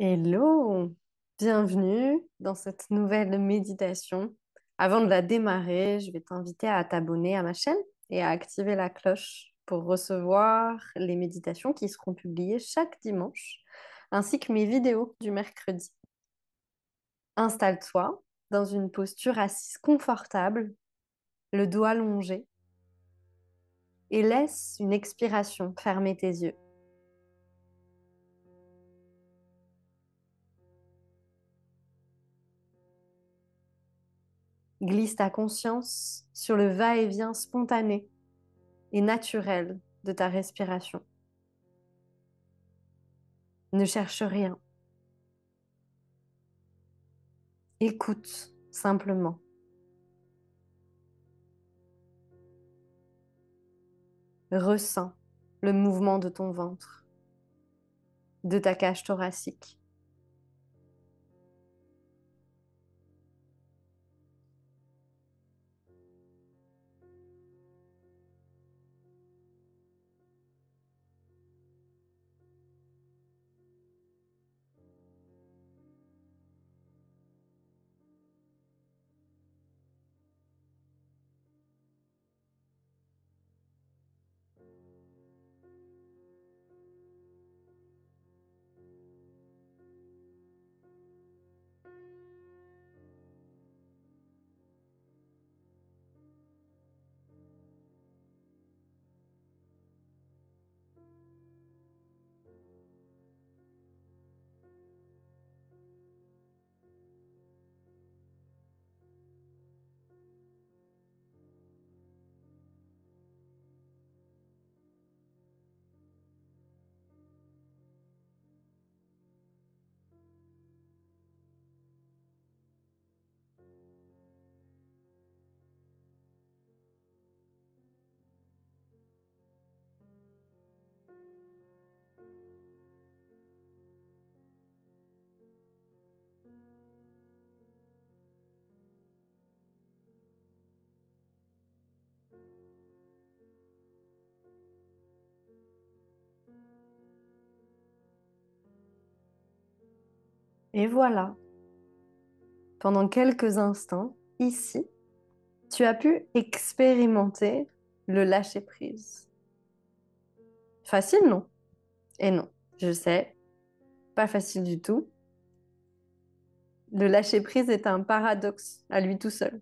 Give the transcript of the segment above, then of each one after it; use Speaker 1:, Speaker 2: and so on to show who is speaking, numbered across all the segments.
Speaker 1: Hello, bienvenue dans cette nouvelle méditation. Avant de la démarrer, je vais t'inviter à t'abonner à ma chaîne et à activer la cloche pour recevoir les méditations qui seront publiées chaque dimanche, ainsi que mes vidéos du mercredi. Installe-toi dans une posture assise confortable, le dos allongé, et laisse une expiration fermer tes yeux. Glisse ta conscience sur le va-et-vient spontané et naturel de ta respiration. Ne cherche rien. Écoute simplement. Ressens le mouvement de ton ventre, de ta cage thoracique. Et voilà, pendant quelques instants, ici, tu as pu expérimenter le lâcher-prise. Facile, non? Et non, je sais, pas facile du tout. Le lâcher-prise est un paradoxe à lui tout seul.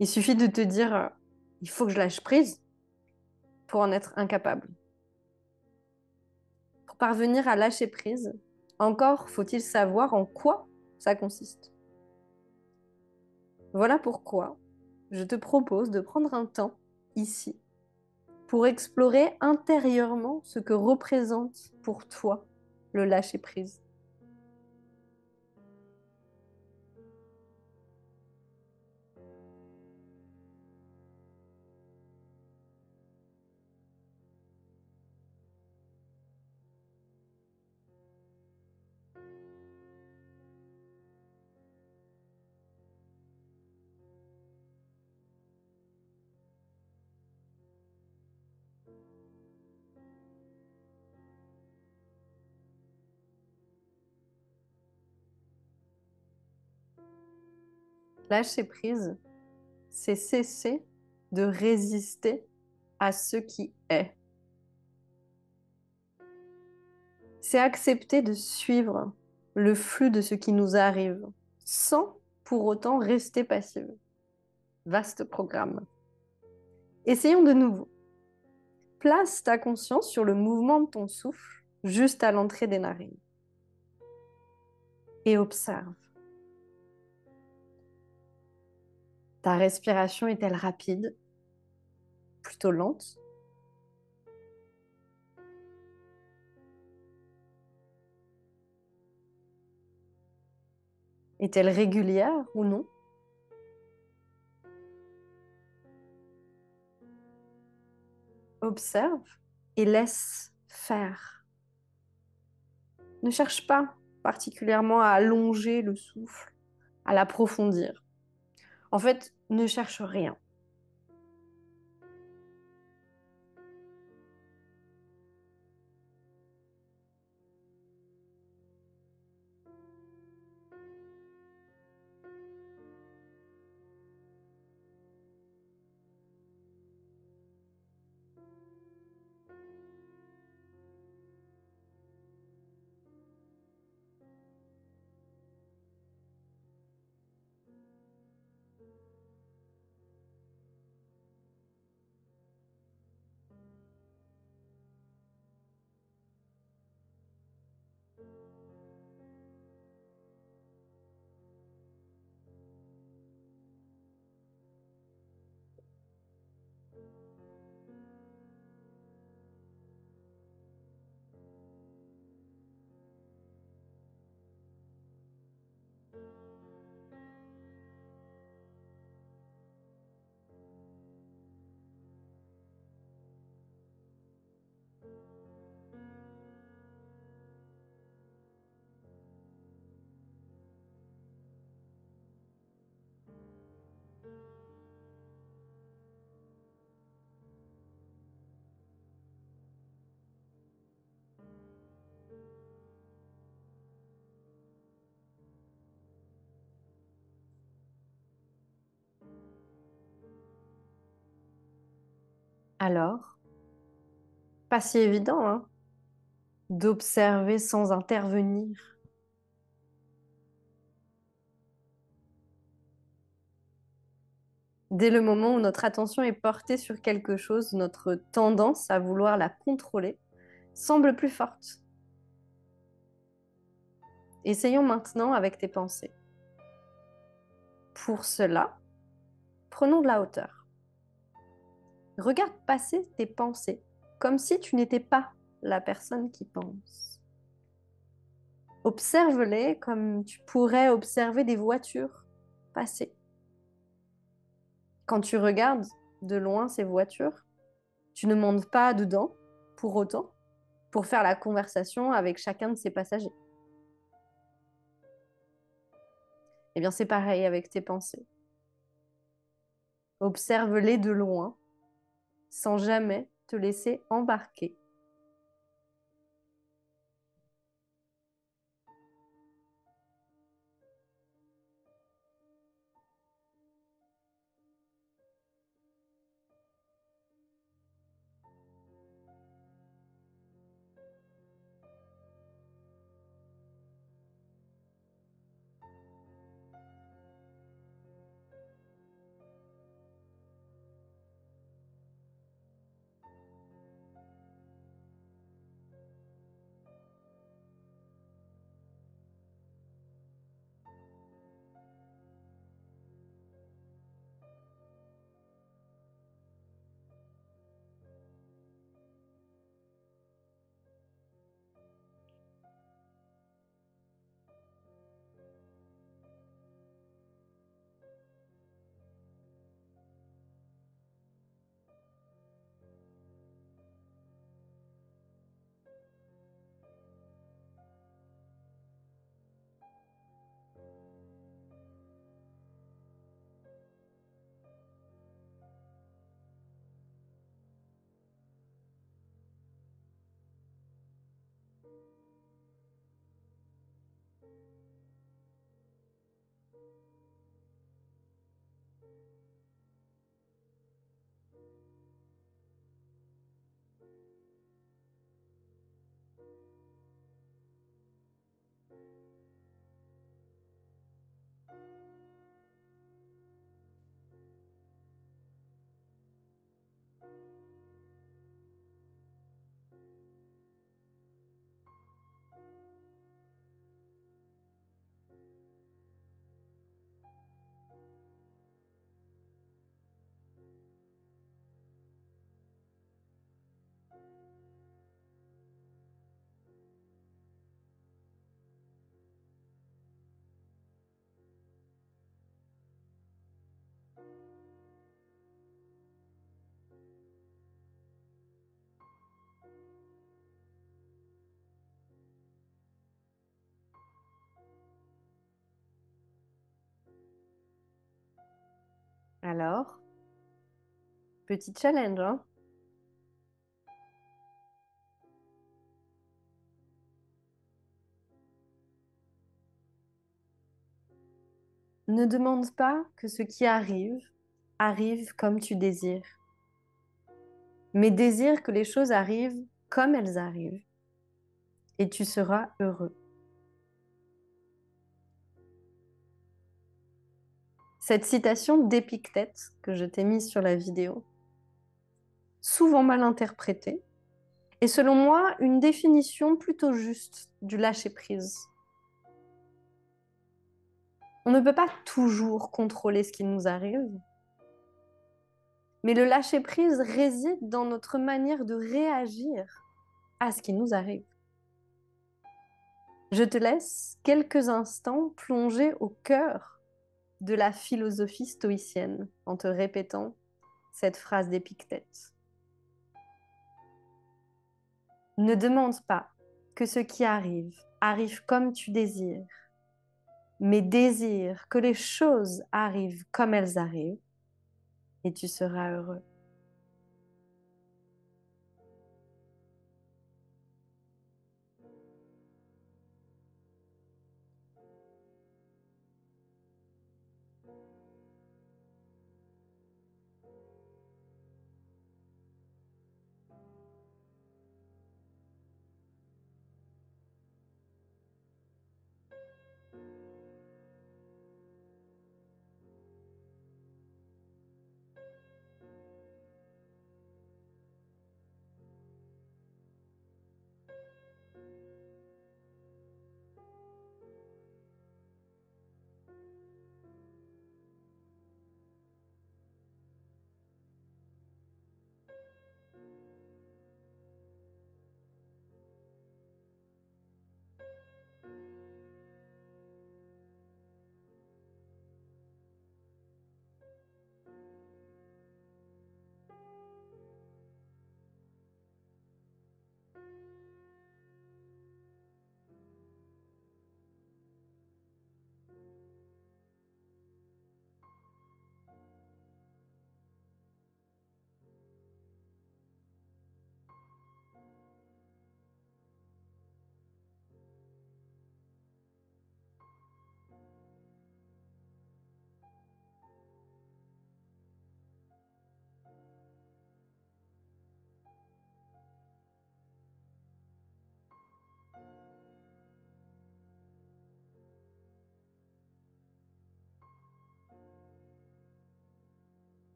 Speaker 1: Il suffit de te dire, il faut que je lâche prise pour en être incapable. Pour parvenir à lâcher prise, encore faut-il savoir en quoi ça consiste. Voilà pourquoi je te propose de prendre un temps ici pour explorer intérieurement ce que représente pour toi le lâcher prise. Lâcher prise, c'est cesser de résister à ce qui est. C'est accepter de suivre le flux de ce qui nous arrive sans pour autant rester passive. Vaste programme. Essayons de nouveau. Place ta conscience sur le mouvement de ton souffle juste à l'entrée des narines et observe. Ta respiration est-elle rapide? Plutôt lente? Est-elle régulière ou non? Observe et laisse faire. Ne cherche pas particulièrement à allonger le souffle, à l'approfondir. En fait, ne cherche rien. Alors, pas si évident, hein, d'observer sans intervenir. Dès le moment où notre attention est portée sur quelque chose, notre tendance à vouloir la contrôler semble plus forte. Essayons maintenant avec tes pensées. Pour cela, prenons de la hauteur. Regarde passer tes pensées comme si tu n'étais pas la personne qui pense. Observe-les comme tu pourrais observer des voitures passer. Quand tu regardes de loin ces voitures, tu ne montes pas dedans pour autant pour faire la conversation avec chacun de ses passagers. Eh bien, c'est pareil avec tes pensées. Observe-les de loin sans jamais te laisser embarquer. Alors, petit challenge, hein? Ne demande pas que ce qui arrive arrive comme tu désires, mais désire que les choses arrivent comme elles arrivent et tu seras heureux. Cette citation d'Épictète que je t'ai mise sur la vidéo, souvent mal interprétée, est selon moi une définition plutôt juste du lâcher-prise. On ne peut pas toujours contrôler ce qui nous arrive, mais le lâcher-prise réside dans notre manière de réagir à ce qui nous arrive. Je te laisse quelques instants plonger au cœur de la philosophie stoïcienne en te répétant cette phrase d'Épictète. Ne demande pas que ce qui arrive arrive comme tu désires, mais désire que les choses arrivent comme elles arrivent et tu seras heureux.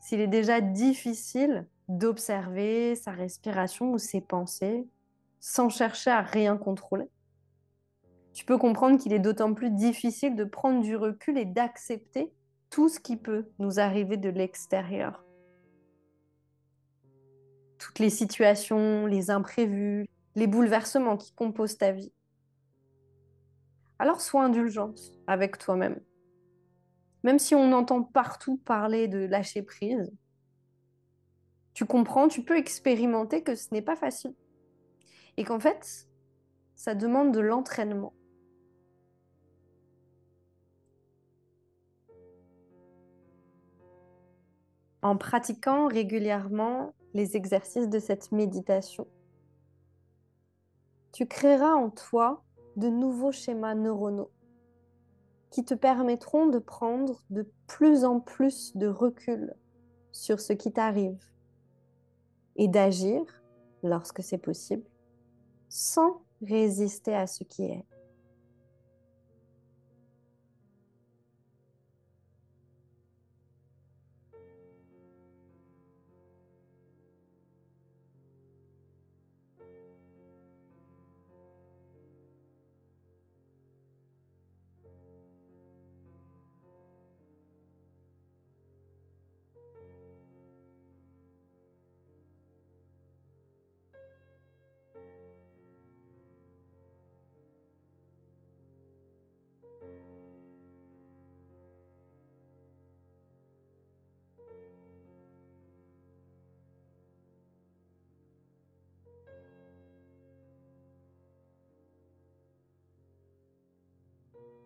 Speaker 1: s'il est déjà difficile d'observer sa respiration ou ses pensées sans chercher à rien contrôler, tu peux comprendre qu'il est d'autant plus difficile de prendre du recul et d'accepter tout ce qui peut nous arriver de l'extérieur. Toutes les situations, les imprévus, les bouleversements qui composent ta vie. Alors sois indulgente avec toi-même. Même si on entend partout parler de lâcher prise, tu comprends, tu peux expérimenter que ce n'est pas facile. Et qu'en fait, ça demande de l'entraînement. En pratiquant régulièrement les exercices de cette méditation, tu créeras en toi de nouveaux schémas neuronaux qui te permettront de prendre de plus en plus de recul sur ce qui t'arrive et d'agir, lorsque c'est possible, sans résister à ce qui est.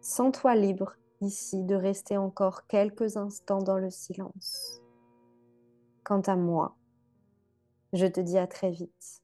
Speaker 1: Sens-toi libre ici de rester encore quelques instants dans le silence. Quant à moi, je te dis à très vite.